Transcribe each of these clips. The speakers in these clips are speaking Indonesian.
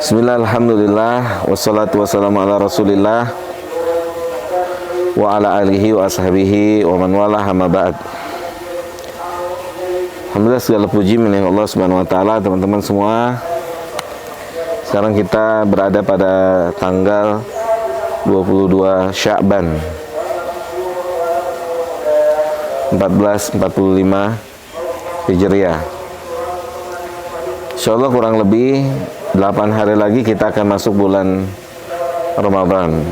Bismillah, alhamdulillah, wassalatu wassalamu ala rasulillah wa ala alihi wa ashabihi wa man wala hamma ba'd. Alhamdulillah, segala puji milik Allah subhanahu wa ta'ala. Teman-teman semua, sekarang kita berada pada tanggal 22 Sya'ban 1445 Hijriah. Insyaallah kurang lebih 8 hari lagi kita akan masuk bulan Ramadan.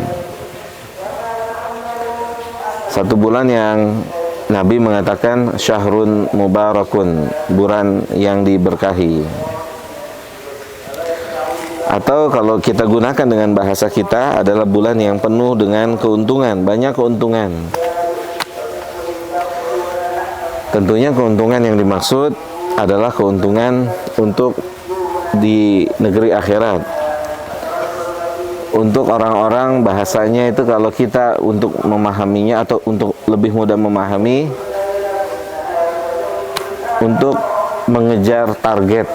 Satu bulan yang Nabi mengatakan syahrun mubarakun, bulan yang diberkahi. Atau kalau kita gunakan dengan bahasa kita, adalah bulan yang penuh dengan keuntungan, banyak keuntungan. Tentunya keuntungan yang dimaksud adalah keuntungan untuk di negeri akhirat. Untuk orang-orang, bahasanya itu kalau kita untuk memahaminya atau untuk lebih mudah memahami, untuk mengejar target,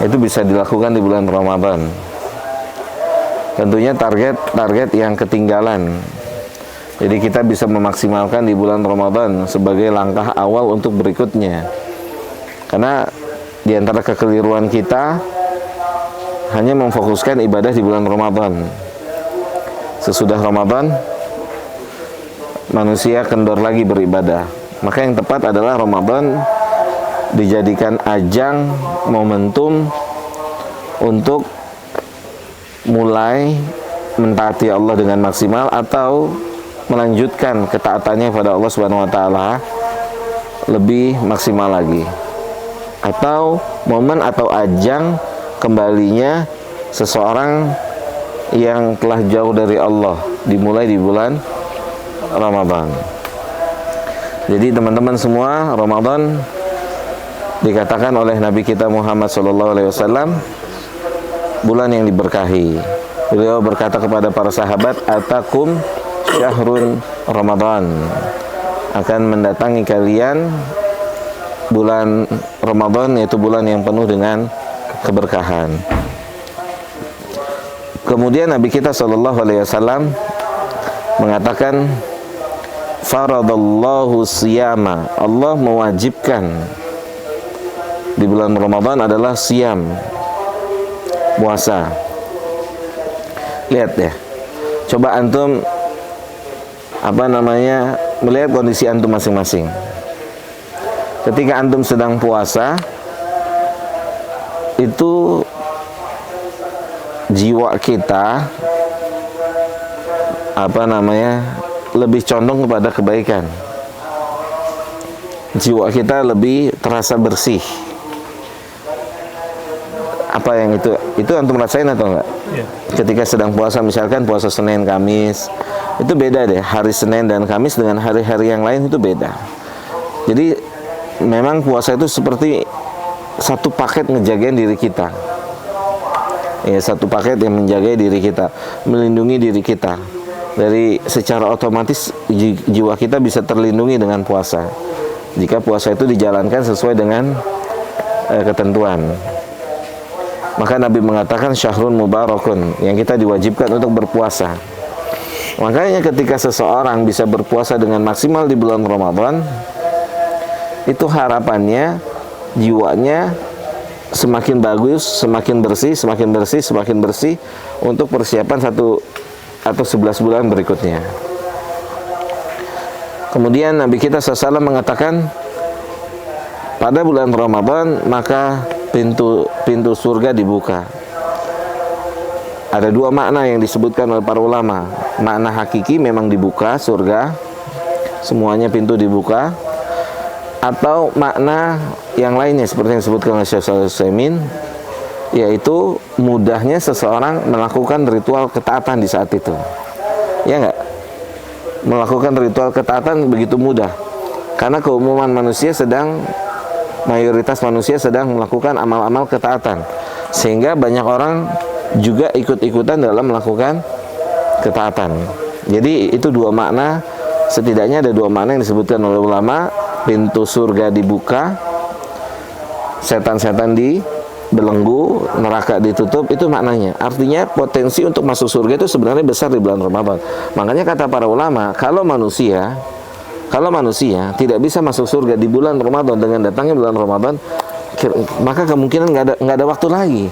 itu bisa dilakukan di bulan Ramadan. Tentunya target yang ketinggalan. Jadi kita bisa memaksimalkan di bulan Ramadan sebagai langkah awal untuk berikutnya. Karena di antara kekeliruan kita hanya memfokuskan ibadah di bulan Ramadan. Sesudah Ramadan, manusia kendor lagi beribadah. Maka yang tepat adalah Ramadan dijadikan ajang, momentum untuk mulai mentaati Allah dengan maksimal atau melanjutkan ketaatannya pada Allah Subhanahu wa taala lebih maksimal lagi. Atau momen atau ajang kembalinya seseorang yang telah jauh dari Allah, dimulai di bulan Ramadan. Jadi teman-teman semua, Ramadan dikatakan oleh Nabi kita Muhammad SAW bulan yang diberkahi. Beliau berkata kepada para sahabat, atakum syahrun Ramadan, akan mendatangi kalian bulan Ramadan, yaitu bulan yang penuh dengan keberkahan. Kemudian Nabi kita SAW mengatakan, faradallahu siyama, Allah mewajibkan di bulan Ramadan adalah siyam, puasa. Lihat ya, coba antum melihat kondisi antum masing-masing. Ketika antum sedang puasa, itu jiwa kita lebih condong kepada kebaikan. Jiwa kita lebih terasa bersih. Apa yang itu antum rasain atau enggak? Yeah. Ketika sedang puasa, misalkan puasa Senin Kamis, itu beda deh. Hari Senin dan Kamis dengan hari-hari yang lain itu beda. Jadi memang puasa itu seperti satu paket ngejagain diri kita. Ya, satu paket yang menjaga diri kita, melindungi diri kita. Dari secara otomatis jiwa kita bisa terlindungi dengan puasa. Jika puasa itu dijalankan sesuai dengan ketentuan. Maka Nabi mengatakan syahrun mubarakun, yang kita diwajibkan untuk berpuasa. Makanya ketika seseorang bisa berpuasa dengan maksimal di bulan Ramadan, itu harapannya jiwanya semakin bagus, semakin bersih untuk persiapan 1 atau 11 bulan berikutnya. Kemudian Nabi kita SAW mengatakan, pada bulan Ramadan maka pintu surga dibuka. Ada 2 makna yang disebutkan oleh para ulama. Makna hakiki memang dibuka surga, semuanya pintu dibuka. Atau makna yang lainnya seperti yang disebutkan oleh Syekh Shalih Al-Utsaimin, yaitu mudahnya seseorang melakukan ritual ketaatan di saat itu. Ya enggak? Melakukan ritual ketaatan begitu mudah. Karena keumuman mayoritas manusia sedang melakukan amal-amal ketaatan. Sehingga banyak orang juga ikut-ikutan dalam melakukan ketaatan. Jadi itu 2 makna, setidaknya ada 2 makna yang disebutkan oleh ulama. Pintu surga dibuka, setan-setan belenggu, neraka ditutup, itu maknanya. Artinya potensi untuk masuk surga itu sebenarnya besar di bulan Ramadan. Makanya kata para ulama, kalau manusia tidak bisa masuk surga di bulan Ramadan dengan datangnya bulan Ramadan, maka kemungkinan nggak ada waktu lagi,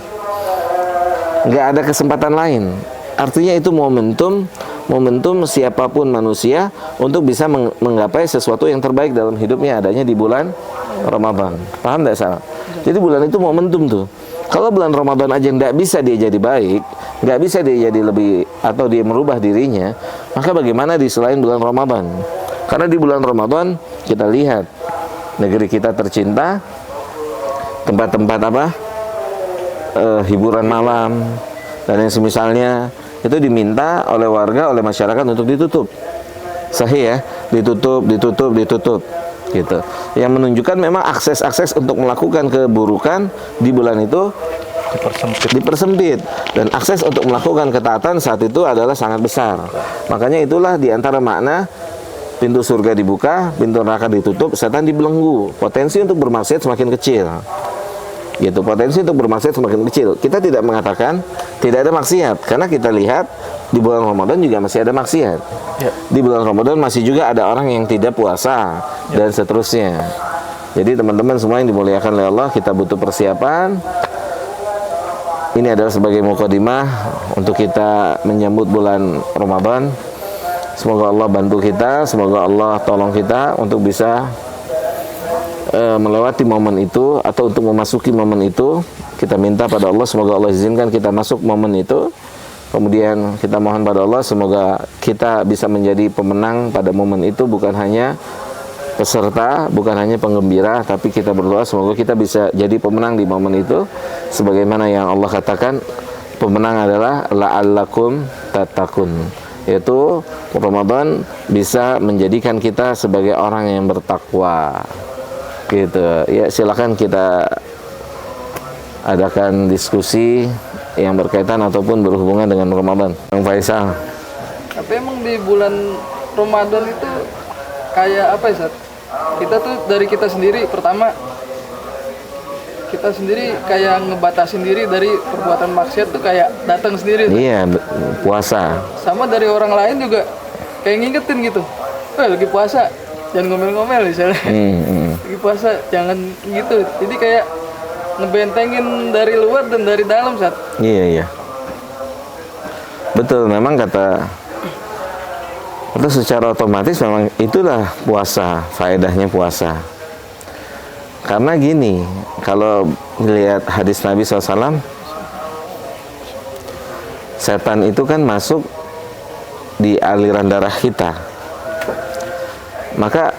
nggak ada kesempatan lain. Artinya itu momentum siapapun manusia untuk bisa menggapai sesuatu yang terbaik dalam hidupnya adanya di bulan Ramadan. Paham tidak salah? Jadi bulan itu momentum tuh. Kalau bulan Ramadan aja nggak bisa dia jadi baik, nggak bisa dia jadi lebih atau dia merubah dirinya, maka bagaimana di selain bulan Ramadan? Karena di bulan Ramadan kita lihat negeri kita tercinta, tempat-tempat hiburan malam dan yang semisalnya itu diminta oleh warga, oleh masyarakat untuk ditutup. Sahih ya, ditutup gitu. Yang menunjukkan memang akses untuk melakukan keburukan di bulan itu dipersempit dan akses untuk melakukan ketaatan saat itu adalah sangat besar. Makanya itulah diantara makna pintu surga dibuka, pintu neraka ditutup, setan dibelenggu. Potensi untuk bermaksiat semakin kecil. Gitu, potensi untuk bermaksiat semakin kecil. Kita tidak mengatakan tidak ada maksiat, karena kita lihat di bulan Ramadan juga masih ada maksiat. Ya. Di bulan Ramadan masih juga ada orang yang tidak puasa dan seterusnya. Jadi teman-teman semua yang dimuliakan oleh Allah, kita butuh persiapan. Ini adalah sebagai mukadimah untuk kita menyambut bulan Ramadan. Semoga Allah bantu kita, semoga Allah tolong kita untuk bisa melewati momen itu atau untuk memasuki momen itu. Kita minta pada Allah semoga Allah izinkan kita masuk momen itu. Kemudian kita mohon pada Allah semoga kita bisa menjadi pemenang pada momen itu, bukan hanya peserta, bukan hanya penggembira, tapi kita berdoa semoga kita bisa jadi pemenang di momen itu, sebagaimana yang Allah katakan pemenang adalah la'allakum tattaqun, yaitu Ramadan bisa menjadikan kita sebagai orang yang bertakwa. Gitu ya, silakan kita adakan diskusi yang berkaitan ataupun berhubungan dengan Ramadan. Bang Faisal. Tapi emang di bulan Ramadan itu kayak apa ya, Sat? Kita tuh dari kita sendiri, pertama kita sendiri kayak ngebatasin diri dari perbuatan maksiat tuh kayak datang sendiri. Iya, puasa. Sama dari orang lain juga kayak ngingetin gitu. Lagi puasa, jangan ngomel-ngomel misalnya. Lagi puasa, jangan gitu. Jadi kayak ngebentengin dari luar dan dari dalam, Sat. Iya. Betul, memang kata secara otomatis memang itulah puasa, faedahnya puasa. Karena gini, kalau melihat hadis Nabi SAW, setan itu kan masuk di aliran darah kita. Maka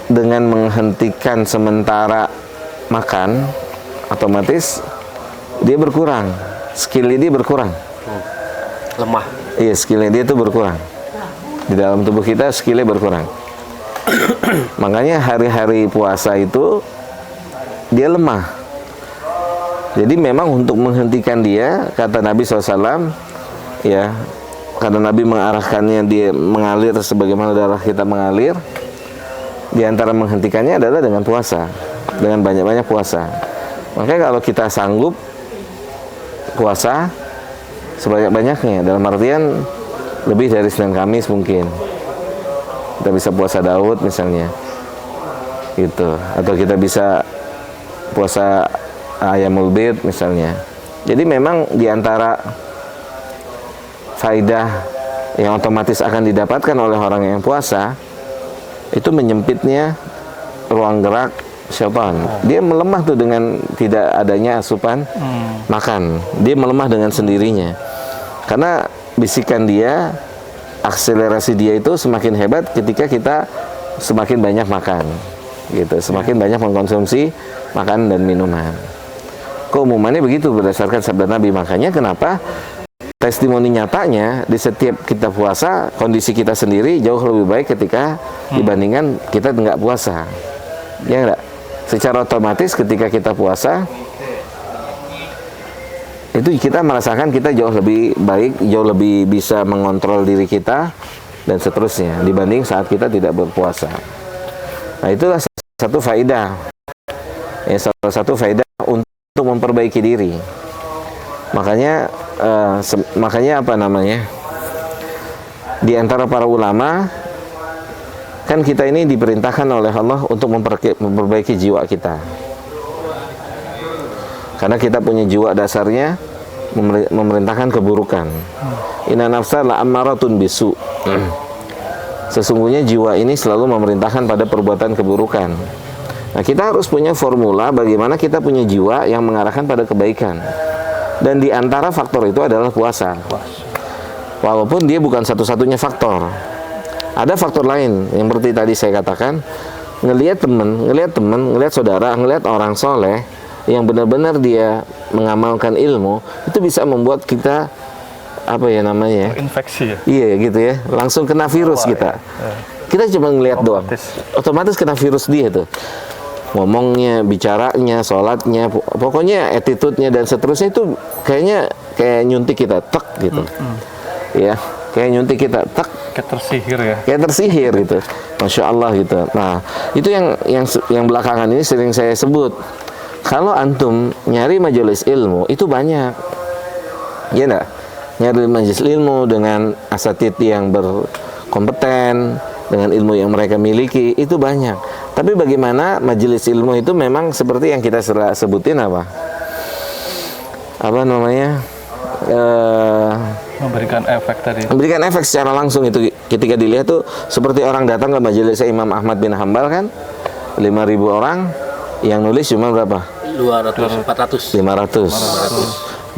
dengan menghentikan sementara makan, otomatis dia berkurang, skillnya dia berkurang. Lemah. Iya, skillnya dia itu berkurang. Di dalam tubuh kita skillnya berkurang. Makanya hari-hari puasa itu dia lemah. Jadi memang untuk menghentikan dia, kata Nabi SAW, ya, karena Nabi mengarahkannya dia mengalir sebagaimana darah kita mengalir. Di antara menghentikannya adalah dengan puasa, dengan banyak-banyak puasa. Makanya kalau kita sanggup puasa sebanyak-banyaknya, dalam artian lebih dari Senin Kamis mungkin, kita bisa puasa Daud misalnya, gitu. Atau kita bisa puasa Ayamul Bid misalnya. Jadi memang diantara faidah yang otomatis akan didapatkan oleh orang yang puasa itu menyempitnya ruang gerak syaitan. Dia melemah tuh dengan tidak adanya asupan makan. Dia melemah dengan sendirinya. Karena bisikan dia, akselerasi dia itu semakin hebat ketika kita semakin banyak makan. Gitu, semakin banyak mengkonsumsi makanan dan minuman. Keumumannya begitu berdasarkan sabda Nabi. Makanya kenapa testimoni nyatanya di setiap kita puasa, kondisi kita sendiri jauh lebih baik ketika dibandingkan kita nggak puasa. Ya enggak? Secara otomatis ketika kita puasa itu kita merasakan kita jauh lebih baik, jauh lebih bisa mengontrol diri kita dan seterusnya dibanding saat kita tidak berpuasa. Nah, itulah satu faidah. Ya, salah satu faidah untuk memperbaiki diri. Makanya apa namanya? Di antara para ulama kan kita ini diperintahkan oleh Allah untuk memperbaiki jiwa kita. Karena kita punya jiwa dasarnya memerintahkan keburukan. Inna nafsa la ammaratun bisu. Sesungguhnya jiwa ini selalu memerintahkan pada perbuatan keburukan. Nah, kita harus punya formula bagaimana kita punya jiwa yang mengarahkan pada kebaikan. Dan di antara faktor itu adalah puasa. Walaupun dia bukan satu-satunya faktor. Ada faktor lain yang seperti tadi saya katakan, ngelihat teman, ngelihat saudara, ngelihat orang soleh yang benar-benar dia mengamalkan ilmu, itu bisa membuat kita infeksi ya? Iya gitu ya, langsung kena virus kita. Ya. Kita cuma ngelihat doang, otomatis kena virus dia tuh. Ngomongnya, bicaranya, sholatnya, pokoknya attitude-nya dan seterusnya itu kayak nyuntik kita, tek gitu. Ya, kayak nyuntik kita, tek. Kayak tersihir ya? Kayak tersihir gitu, Masya Allah gitu. Nah, itu yang belakangan ini sering saya sebut. Kalau antum nyari majelis ilmu itu banyak, ya enggak? Nyari majelis ilmu dengan asatid yang berkompeten, dengan ilmu yang mereka miliki itu banyak. Tapi bagaimana majelis ilmu itu memang seperti yang kita sebutin apa namanya? Memberikan efek tadi. Memberikan efek secara langsung itu ketika dilihat tuh seperti orang datang ke majelis Imam Ahmad bin Hambal kan, 5.000 orang. Yang nulis cuma berapa? 400. 4.500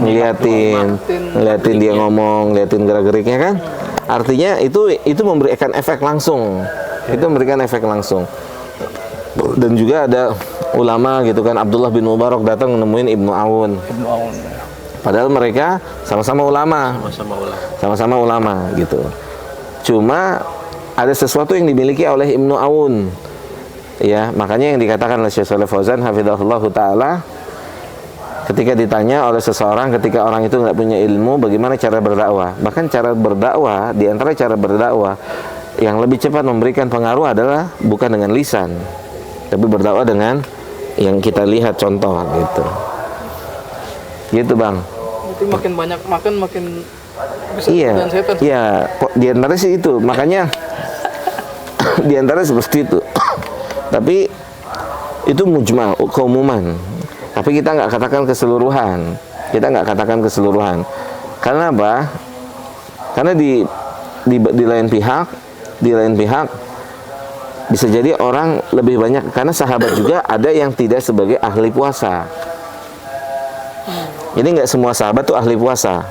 ngeliatin dia ngomong, ngeliatin gerak-geriknya kan, artinya itu memberikan efek langsung. Itu memberikan efek langsung. Dan juga ada ulama gitu kan, Abdullah bin Mubarak datang nemuin Ibnu Aun. Padahal mereka sama-sama ulama gitu. Cuma ada sesuatu yang dimiliki oleh Ibnu Aun, ya, makanya yang dikatakan oleh Syekh Shalih Fauzan hafizahullah taala, ketika ditanya oleh seseorang, ketika orang itu nggak punya ilmu, bagaimana cara berdakwah? Bahkan cara berdakwah, di antara cara berdakwah yang lebih cepat memberikan pengaruh adalah bukan dengan lisan, tapi berdakwah dengan yang kita lihat contoh gitu bang. Berarti makin banyak makan makin bisa Iya, setan. iya, di antara sih itu, makanya di antara seperti itu. Tapi itu mujmal, keumuman. Tapi kita nggak katakan keseluruhan. Karena apa? Karena di lain pihak bisa jadi orang lebih banyak, karena sahabat juga ada yang tidak sebagai ahli puasa. Ini nggak semua sahabat tuh ahli puasa.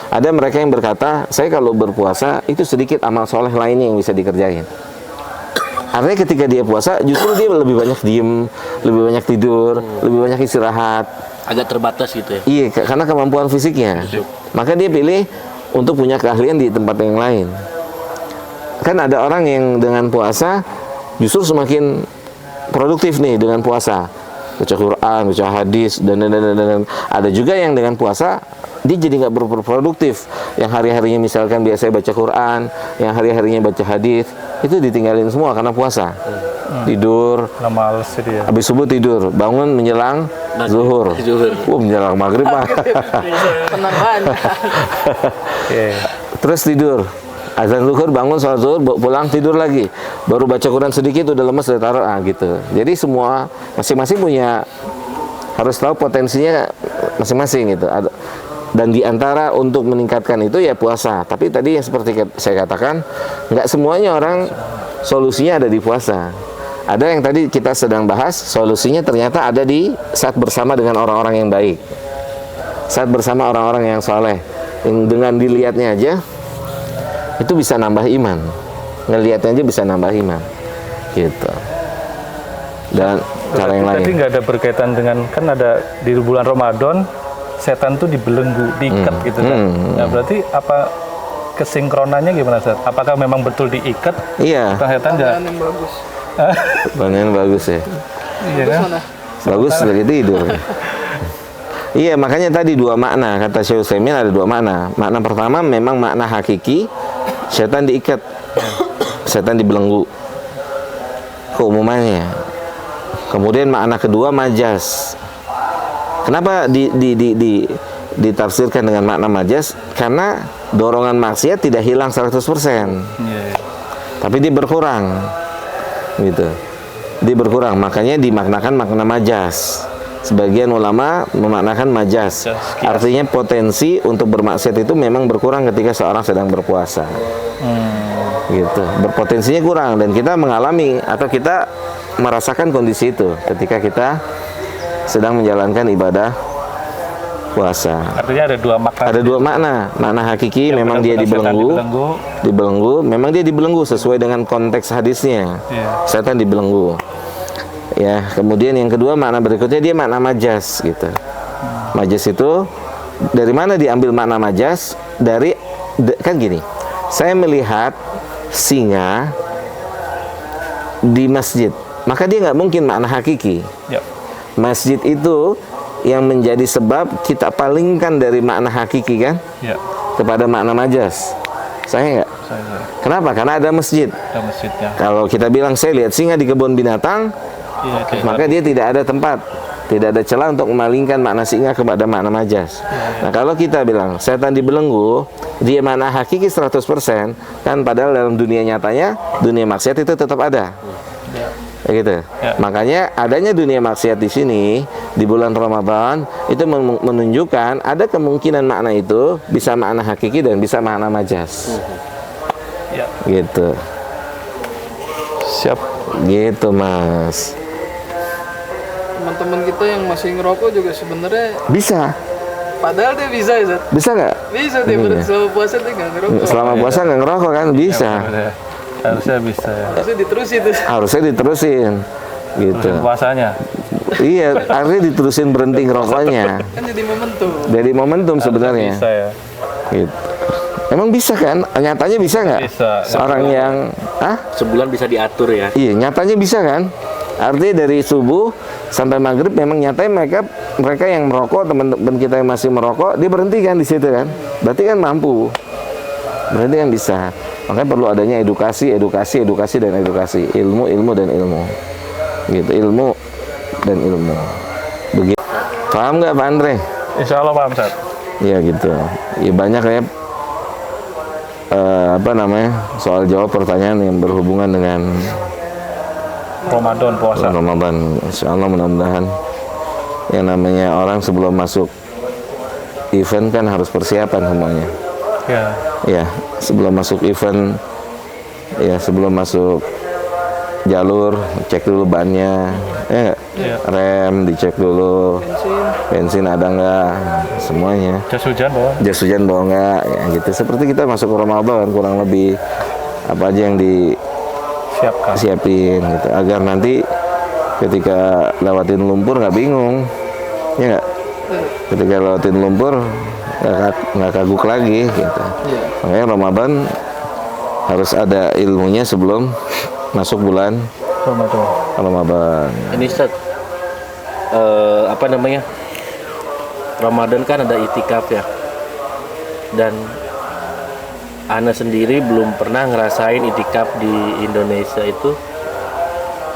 Ada mereka yang berkata, saya kalau berpuasa itu sedikit amal soleh lainnya yang bisa dikerjain. Artinya ketika dia puasa, justru dia lebih banyak diem, lebih banyak tidur, lebih banyak istirahat. Agak terbatas gitu ya? Iya, karena kemampuan fisiknya. Maka dia pilih untuk punya keahlian di tempat yang lain. Kan ada orang yang dengan puasa justru semakin produktif nih dengan puasa. Baca Quran, baca hadis, dan. Ada juga yang dengan puasa dia jadi nggak berproduktif. Yang hari-harinya misalkan biasanya baca Quran, yang hari-harinya baca hadis, itu ditinggalin semua karena puasa. Tidur, males dia. habis subuh tidur, bangun menjelang zuhur. Menjelang maghrib mah. Tenang banget. Terus tidur, azan zuhur, bangun sholat zuhur, pulang tidur lagi, baru baca Quran sedikit udah lemes, udah taruh, gitu. Jadi semua masing-masing punya, harus tahu potensinya masing-masing gitu. Dan diantara untuk meningkatkan itu ya puasa. Tapi tadi yang seperti saya katakan, nggak semuanya orang solusinya ada di puasa. Ada yang tadi kita sedang bahas, solusinya ternyata ada di saat bersama dengan orang-orang yang baik, saat bersama orang-orang yang soleh, yang dengan dilihatnya aja itu bisa nambah iman, ngelihatnya aja bisa nambah iman, gitu. Dan cara yang lain. Tadi nggak ada berkaitan dengan, kan ada di bulan Ramadan setan tuh dibelenggu, diikat gitu kan. Nah, berarti apa kesinkronannya gimana, Ustaz? Apakah memang betul diikat? Iya. Setan Pertanyaan yang bagus. Pertanyaan bagus ya. Iya kan? Mana? Bagus dari tidur. Iya, makanya tadi dua makna, kata Syekh Utsaimin ada dua makna. Makna pertama memang makna hakiki, setan diikat, setan dibelenggu. Keumumannya. Kemudian makna kedua majas. Kenapa ditafsirkan dengan makna majas? Karena dorongan maksiat tidak hilang 100%. Tapi dia berkurang. Gitu. Dia berkurang, makanya dimaknakan makna majas. Sebagian ulama memaknakan majas. Artinya potensi untuk bermaksiat itu memang berkurang ketika seorang sedang berpuasa. Gitu. Berpotensinya kurang dan kita mengalami atau kita merasakan kondisi itu ketika kita sedang menjalankan ibadah puasa. Artinya ada dua makna. Ada dua makna. Makna hakiki Yang memang dia benar-benar dibelenggu, memang dia dibelenggu sesuai dengan konteks hadisnya. Setan dibelenggu. Ya, kemudian yang kedua makna berikutnya dia makna majas gitu. Majas itu dari mana diambil makna majas? Kan gini. Saya melihat singa di masjid, maka dia nggak mungkin makna hakiki. Masjid itu yang menjadi sebab kita palingkan dari makna hakiki kan kepada makna majas. Saya nggak. Kenapa? Karena ada masjid. Ada masjidnya. Kalau kita bilang saya lihat singa di kebun binatang, maka dia tidak ada tempat, tidak ada celah untuk memalingkan makna singa kepada makna majas. Nah, kalau kita bilang setan dibelenggu, dia makna hakiki 100%, kan padahal dalam dunia nyatanya, dunia maksiat itu tetap ada. Gitu. Makanya adanya dunia maksiat di sini di bulan Ramadan itu menunjukkan ada kemungkinan makna itu bisa makna hakiki dan bisa makna majas. Gitu. Siap. Gitu, Mas. Teman-teman kita yang masih ngerokok juga sebenarnya Bisa. padahal dia bisa ya, Zat. Bisa nggak? Bisa dia selama puasa dia nggak ngerokok. Selama puasa nggak ngerokok kan? Bisa. Harusnya bisa ya. Harusnya diterusin tuh. Harusnya diterusin. Gitu. Puasanya. Iya, artinya diterusin berhenti ngerokoknya. Kan jadi momentum. Jadi momentum sebenarnya. Bisa ya. Gitu. Emang bisa kan? Nyatanya bisa nggak? Bisa. Seorang yang, Sebulan bisa diatur ya. Iya, nyatanya bisa kan? Artinya dari subuh sampai maghrib memang nyatanya mereka yang merokok, teman-teman kita yang masih merokok, dia berhenti kan di situ kan? Berarti kan mampu. Berarti kan bisa. Makanya perlu adanya edukasi dan edukasi, ilmu dan ilmu. Gitu, ilmu dan ilmu. Begitu. Paham nggak Pak Andre? Insya Allah paham, Ustaz. Iya gitu. Ya banyak ya soal jawab pertanyaan yang berhubungan dengan Ramadan, puasa. Ramadan. Insya Allah mudah-mudahan yang namanya orang sebelum masuk event kan harus persiapan semuanya. Ya, sebelum masuk event, ya sebelum masuk jalur cek dulu bannya, rem dicek dulu, bensin ada nggak, semuanya. Jas hujan bawa nggak, ya gitu. Seperti kita masuk Ramadan kurang lebih apa aja yang disiapin gitu, agar nanti ketika lewatin lumpur nggak bingung, ya nggak. Ketika lewatin lumpur nggak kaguk lagi gitu. Makanya Ramadan harus ada ilmunya sebelum masuk bulan Ramadan. Ini Ustaz, Ramadan kan ada itikaf ya. Dan Ana sendiri belum pernah ngerasain itikaf di Indonesia itu.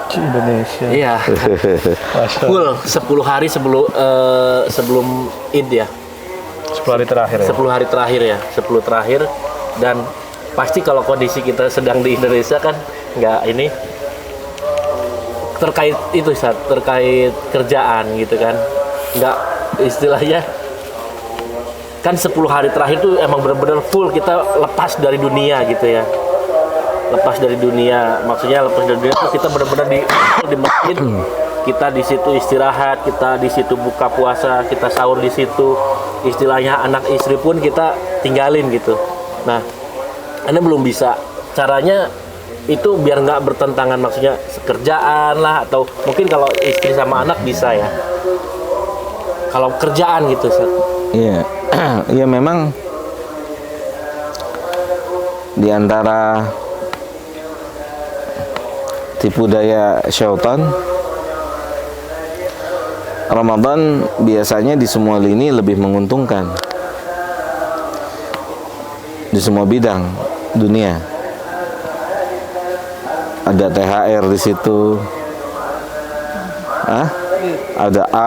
Di Indonesia. Iya. Full 10 hari sebelum Id ya. 10 hari terakhir ya. 10 hari terakhir ya. 10 terakhir, dan pasti kalau kondisi kita sedang di Indonesia kan nggak ini terkait itu Ustaz, terkait kerjaan gitu kan, nggak istilahnya kan 10 hari terakhir tuh emang benar-benar full kita lepas dari dunia gitu ya, lepas dari dunia, maksudnya lepas dari dunia tuh kita benar-benar di masjid, kita di situ istirahat, kita di situ buka puasa, kita sahur di situ, istilahnya anak istri pun kita tinggalin gitu. Nah, Anda belum bisa caranya itu biar nggak bertentangan, maksudnya kerjaan lah, atau mungkin kalau istri sama anak bisa ya, kalau kerjaan gitu Ustaz. Iya, ya memang di antara tipu daya syaitan, Ramadan biasanya di semua lini lebih menguntungkan, di semua bidang dunia. Ada THR di situ, Hah? Ada A,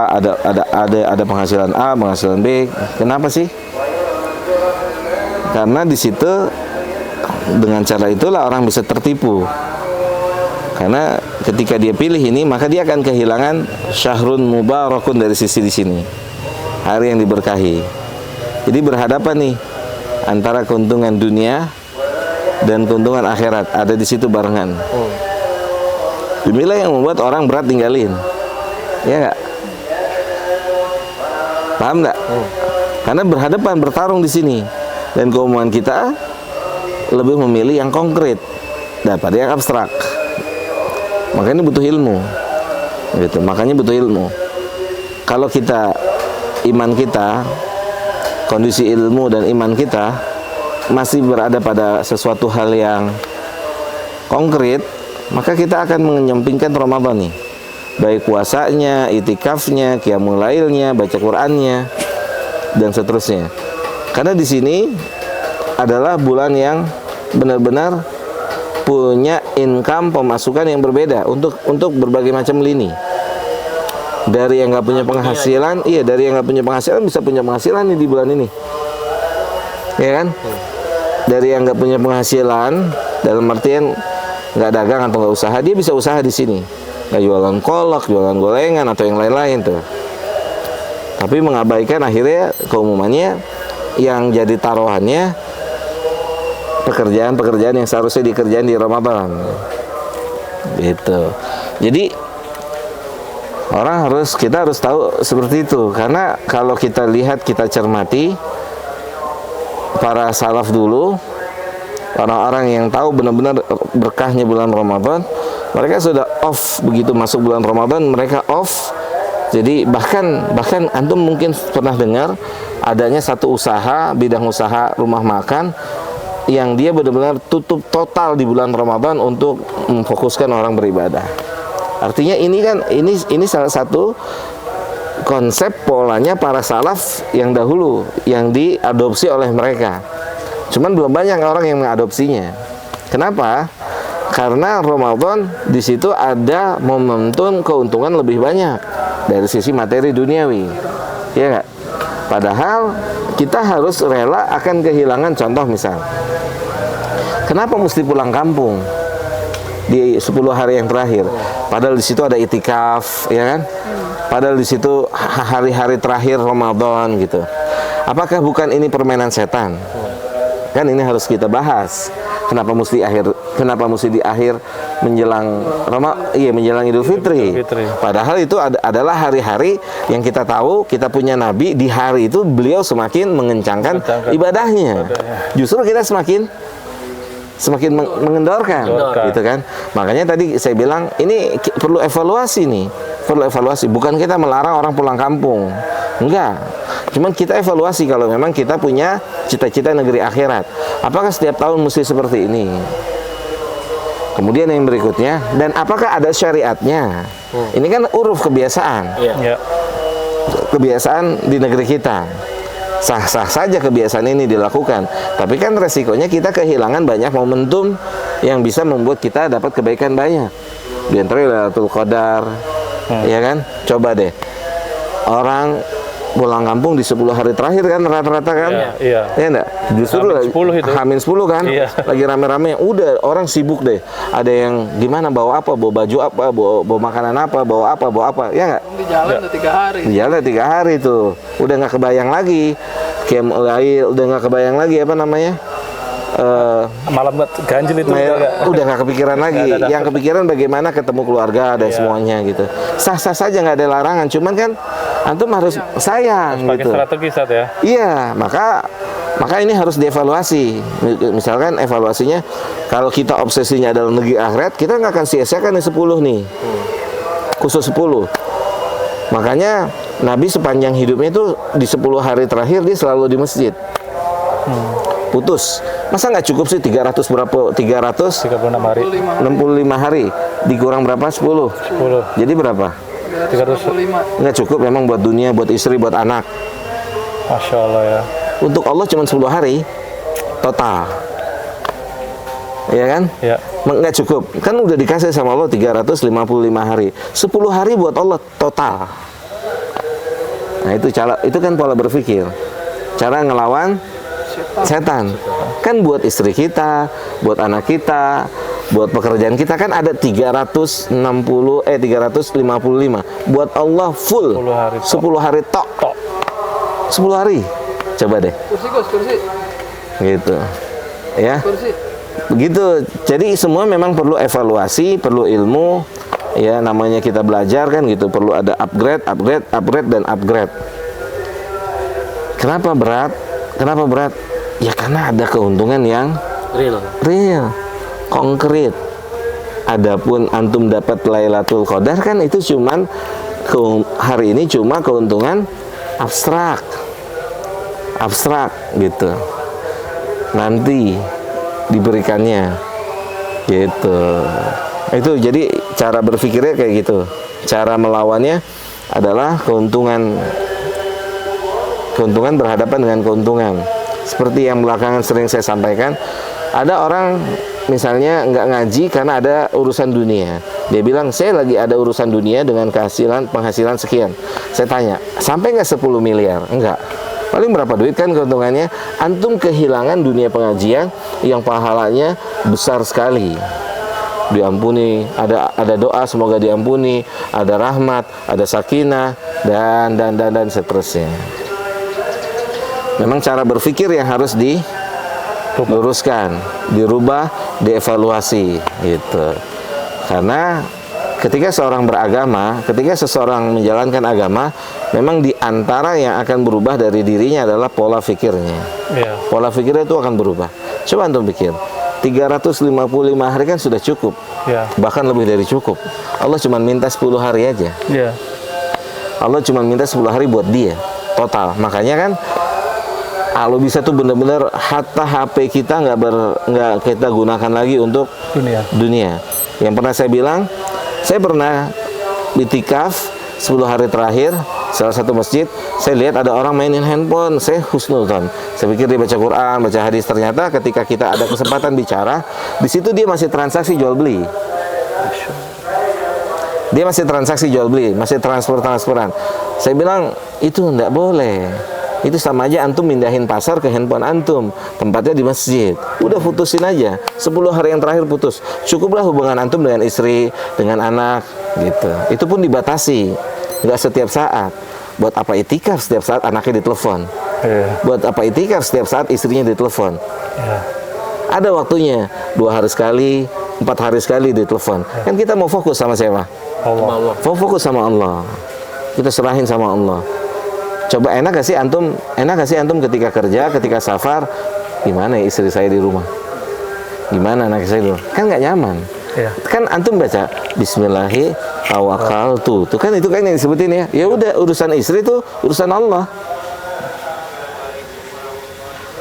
ada penghasilan A, penghasilan B. Kenapa sih? Karena di situ dengan cara itulah orang bisa tertipu. Karena ketika dia pilih ini, maka dia akan kehilangan syahrun mubarakun dari sisi di sini. Hari yang diberkahi. Jadi berhadapan nih antara keuntungan dunia dan keuntungan akhirat, ada di situ barengan. Inilah yang membuat orang berat tinggalin. Ya enggak? Paham enggak? Karena berhadapan, bertarung di sini. Dan keumuman kita lebih memilih yang konkret daripada yang abstrak. Makanya butuh ilmu. Gitu. Makanya butuh ilmu. Kalau kita, iman kita, kondisi ilmu dan iman kita masih berada pada sesuatu hal yang konkret, maka kita akan menyampingkan Ramadan nih. Baik puasanya, itikafnya, qiyamul lailnya, baca Qur'annya, dan seterusnya. Karena di sini adalah bulan yang benar-benar punya income pemasukan yang berbeda untuk berbagai macam lini. Dari yang nggak punya penghasilan, dari yang nggak punya penghasilan bisa punya penghasilan nih di bulan ini, ya kan? Dari yang nggak punya penghasilan, dalam artian nggak dagang atau nggak usaha, dia bisa usaha di sini, nggak jualan kolak, jualan gorengan atau yang lain-lain tuh. Tapi mengabaikan akhirnya keumumannya yang jadi taruhannya pekerjaan-pekerjaan yang seharusnya dikerjain di Ramadan. Gitu. Jadi kita harus tahu seperti itu, karena kalau kita lihat, kita cermati para salaf dulu, orang-orang yang tahu benar-benar berkahnya bulan Ramadan, mereka sudah off begitu masuk bulan Ramadan, mereka off. Jadi bahkan antum mungkin pernah dengar adanya satu usaha, bidang usaha rumah makan yang dia benar-benar tutup total di bulan Ramadan untuk memfokuskan orang beribadah. Artinya ini salah satu konsep polanya para salaf yang dahulu yang diadopsi oleh mereka. Cuman belum banyak orang yang mengadopsinya. Kenapa? Karena Ramadan di situ ada momentum keuntungan lebih banyak dari sisi materi duniawi. Ya enggak? Padahal kita harus rela akan kehilangan. Contoh misal, kenapa mesti pulang kampung di 10 hari yang terakhir? Padahal di situ ada itikaf, ya kan? Padahal di situ hari-hari terakhir Ramadan gitu. Apakah bukan ini permainan setan? Kan ini harus kita bahas. Kenapa mesti di akhir menjelang menjelang Idul Fitri? Padahal itu adalah hari-hari yang kita tahu kita punya Nabi, di hari itu beliau semakin mengencangkan ibadahnya. Justru kita semakin mengendorkan, gitu kan? Makanya tadi saya bilang ini perlu evaluasi nih, Bukan kita melarang orang pulang kampung, enggak. Cuman kita evaluasi kalau memang kita punya cita-cita negeri akhirat. Apakah setiap tahun mesti seperti ini? Kemudian yang berikutnya, dan apakah ada syariatnya? Ini kan uruf kebiasaan. Kebiasaan di negeri kita. Sah-sah saja kebiasaan ini dilakukan. Tapi kan resikonya kita kehilangan banyak momentum yang bisa membuat kita dapat kebaikan banyak. Di antaranya Lailatul Qadar. Ya kan? Coba deh. Orang pulang kampung di 10 hari terakhir kan rata-rata kan? Iya enggak? Justru Hamin 10 kan? Lagi rame-rame, udah orang sibuk deh. Ada yang gimana, bawa apa, bawa baju apa, bawa makanan apa, bawa apa, ya enggak? Di jalan udah 3 hari. Di jalan 3 hari tuh. Udah nggak kebayang lagi. Udah nggak kebayang lagi apa namanya? Malam ganjil itu udah nggak kepikiran lagi. Yang kepikiran bagaimana ketemu keluarga dan semuanya gitu. Sah-sah saja, nggak ada larangan. Cuman kan antum harus sayang pakai gitu. Strategi saat ya. Iya, maka ini harus dievaluasi. Misalkan evaluasinya, kalau kita obsesinya adalah negeri akhirat, kita nggak akan sia-siakan nih 10 nih. Khusus 10. Makanya Nabi sepanjang hidupnya itu di 10 hari terakhir dia selalu di masjid. Putus. Masa nggak cukup sih 300 berapa? 336 hari. 65 hari. Dikurang berapa? 10. Jadi berapa? 365. Nggak cukup memang buat dunia, buat istri, buat anak. Masya Allah ya. Untuk Allah cuma 10 hari total. ya kan? Ya. Nggak cukup. Kan udah dikasih sama Allah 355 hari. 10 hari buat Allah total. Nah, itu kan pola berpikir. Cara ngelawan setan. Kan buat istri kita, buat anak kita, buat pekerjaan kita kan ada 355. Buat Allah full 10 hari tok. 10 hari. Coba deh. Kursi. Gitu. Ya. Kursi. Begitu. Jadi semua memang perlu evaluasi, perlu ilmu. Ya, namanya kita belajar kan gitu, perlu ada upgrade dan upgrade. Kenapa berat? Ya karena ada keuntungan yang real, konkret. Adapun antum dapat Lailatul Qadar kan itu cuman hari ini cuma keuntungan abstrak gitu. Nanti diberikannya gitu. Itu jadi cara berpikirnya kayak gitu. Cara melawannya adalah keuntungan berhadapan dengan keuntungan. Seperti yang belakangan sering saya sampaikan, ada orang misalnya nggak ngaji karena ada urusan dunia. Dia bilang, saya lagi ada urusan dunia dengan penghasilan sekian. Saya tanya, sampai nggak 10 miliar? Enggak. Paling berapa duit kan keuntungannya? Antum kehilangan dunia pengajian yang pahalanya besar sekali. Diampuni, ada doa semoga diampuni, ada rahmat, ada sakinah, dan seterusnya. Memang cara berpikir yang harus diluruskan, dirubah, dievaluasi gitu. Karena ketika seseorang menjalankan agama, memang di antara yang akan berubah dari dirinya adalah pola pikirnya. Yeah. Pola pikirnya itu akan berubah. Coba antum pikir, 355 hari kan sudah cukup. Yeah. Bahkan lebih dari cukup. Allah cuma minta 10 hari aja. Yeah. Allah cuma minta 10 hari buat dia total. Makanya kan kalau bisa tuh benar-benar hatta HP kita nggak kita gunakan lagi untuk dunia. Yang pernah saya bilang, saya pernah itikaf 10 hari terakhir salah satu masjid, saya lihat ada orang mainin handphone, saya husnuzon. Saya pikir dia baca Quran, baca hadis. Ternyata ketika kita ada kesempatan bicara, di situ dia masih transaksi jual beli. Dia masih transaksi jual beli, masih transferan. Saya bilang itu enggak boleh. Itu sama aja antum mindahin pasar ke handphone antum, tempatnya di masjid. Udah putusin aja. 10 hari yang terakhir putus. Cukuplah hubungan antum dengan istri, dengan anak gitu. Itu pun dibatasi. Enggak setiap saat. Buat apa itikaf setiap saat anaknya ditelepon? Buat apa itikaf setiap saat istrinya ditelepon? Ada waktunya, 2 hari sekali, 4 hari sekali ditelepon. Kan kita mau fokus sama siapa? Allah. Mau fokus sama Allah. Kita serahin sama Allah. Coba enak gak sih antum ketika kerja, ketika safar, gimana ya istri saya di rumah? Gimana anak saya di rumah? Kan nggak nyaman. Yeah. Kan antum baca Bismillahi tawakkaltu. Tuh kan itu kan yang disebutin ya. Ya udah, urusan istri itu urusan Allah.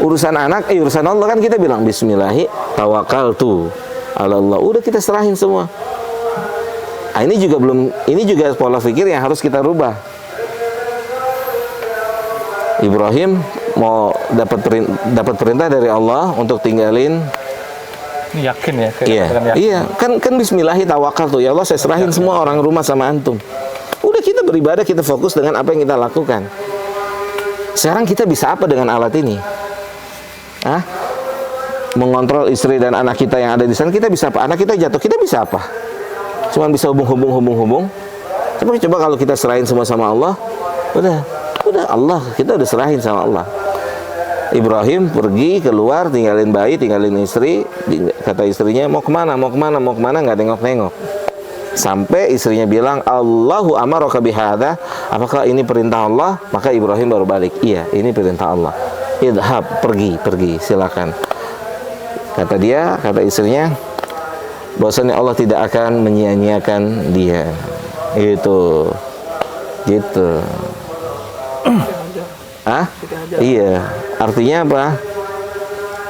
Urusan anak, urusan Allah kan kita bilang Bismillahi tawakkaltu ala Allah. Udah kita serahin semua. Nah, ini juga pola pikir yang harus kita rubah. Ibrahim mau dapat perintah dari Allah untuk tinggalin. Yakin ya? Iya, kan Bismillahi tawakal tuh. Ya Allah, saya serahin semua orang rumah sama antum. Udah kita beribadah, kita fokus dengan apa yang kita lakukan. Sekarang kita bisa apa dengan alat ini? Mengontrol istri dan anak kita yang ada di sana, kita bisa apa? Anak kita jatuh, kita bisa apa? Cuman bisa hubung. Coba kalau kita serahin semua sama Allah, udah Allah, kita udah serahin sama Allah. Ibrahim pergi keluar, tinggalin bayi, tinggalin istri. Kata istrinya, mau kemana, nggak nengok-nengok. Sampai istrinya bilang, Allahu amaraka bihadza, apakah ini perintah Allah? Maka Ibrahim baru balik, iya, ini perintah Allah. Idhab, pergi, silakan. Kata istrinya, bahwasanya Allah tidak akan menyia-nyiakan dia. Gitu. Iya, artinya apa?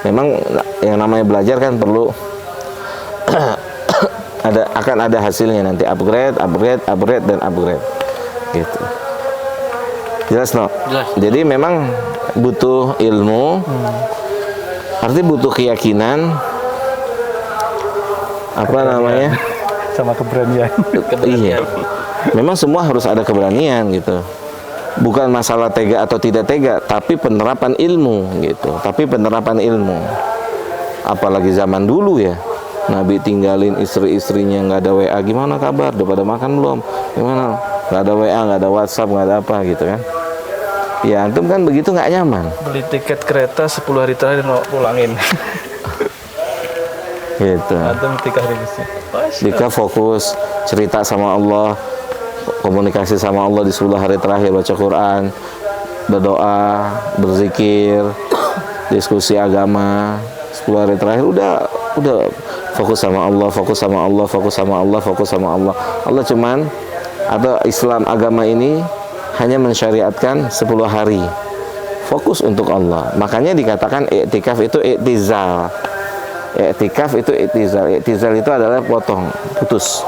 Memang yang namanya belajar kan perlu akan ada hasilnya nanti, upgrade dan upgrade. Gitu. Jelas no? Jelas. Jadi memang butuh ilmu, artinya butuh keyakinan, apa namanya? Sama keberanian. Iya. Memang semua harus ada keberanian gitu. Bukan masalah tega atau tidak tega, tapi penerapan ilmu gitu. Tapi penerapan ilmu. Apalagi zaman dulu ya. Nabi tinggalin istri-istrinya, nggak ada WA, gimana kabar? Udah pada makan belum? Gimana? Nggak ada WA, nggak ada WhatsApp, nggak ada apa gitu kan? Ya antum kan begitu nggak nyaman. Beli tiket kereta 10 hari terakhir mau pulangin. Gitu. Antum tikah rebusnya. Jika fokus cerita sama Allah, komunikasi sama Allah di 10 hari terakhir, baca Quran, berdoa, berzikir, diskusi agama 10 hari terakhir udah fokus sama Allah, fokus sama Allah, fokus sama Allah, fokus sama Allah. Allah cuman atau Islam agama ini hanya mensyariatkan 10 hari fokus untuk Allah. Makanya dikatakan i'tikaf itu i'tizal. I'tikaf itu i'tizal. I'tizal itu adalah potong, putus.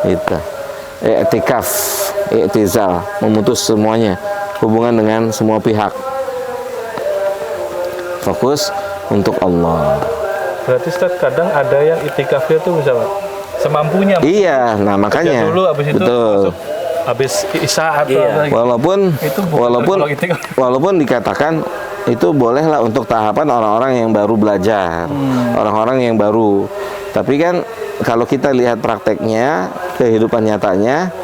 Itu. I'tikaf, i'tizal, memutus semuanya, hubungan dengan semua pihak. Fokus untuk Allah. Berarti Ustaz, kadang ada yang itikafnya tuh misalnya semampunya. Iya, nah makanya. Kerja dulu, habis itu betul. masuk, habis isya atau Iya. apa gitu. Walaupun walaupun dikatakan itu bolehlah untuk tahapan orang-orang yang baru belajar, orang-orang yang baru. Tapi kan kalau kita lihat prakteknya, kehidupan nyatanya,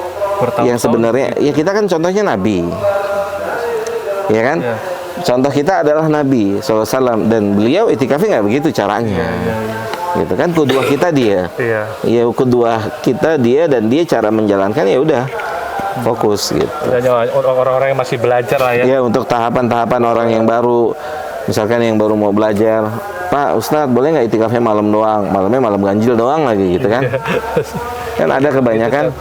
yang sebenarnya ya kita kan contohnya Nabi, ya kan? Ya. Contoh kita adalah Nabi SAW, dan beliau itikafnya nggak begitu caranya, gitu kan? Kedua kita dia, ya kedua kita dia, dan dia cara menjalankan ya udah fokus gitu. Orang-orang yang masih belajar lah ya. Ya untuk tahapan-tahapan orang yang baru, misalkan yang baru mau belajar, Pak Ustadz boleh nggak itikafnya malam doang, malamnya malam ganjil doang lagi gitu kan? Kan ada kebanyakan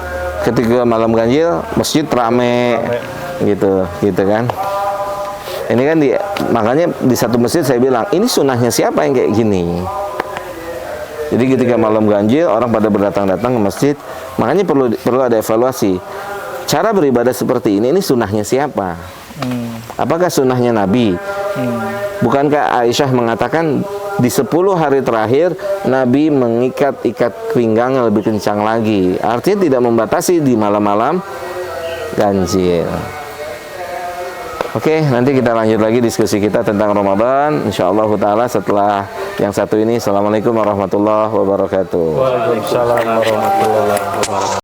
ketika malam ganjil masjid rame. gitu kan. Ini kan makanya di satu masjid saya bilang, ini sunnahnya siapa yang kayak gini? Jadi ketika malam ganjil orang pada berdatang-datang ke masjid, makanya perlu ada evaluasi. Cara beribadah seperti ini sunnahnya siapa? Apakah sunnahnya Nabi? Bukankah Aisyah mengatakan di 10 hari terakhir Nabi mengikat-ikat pinggang yang lebih kencang lagi? Artinya tidak membatasi di malam-malam ganjil. Oke, nanti kita lanjut lagi diskusi kita tentang Ramadan, insyaallah taala setelah yang satu ini. Assalamualaikum warahmatullahi wabarakatuh. Waalaikumsalam warahmatullahi wabarakatuh.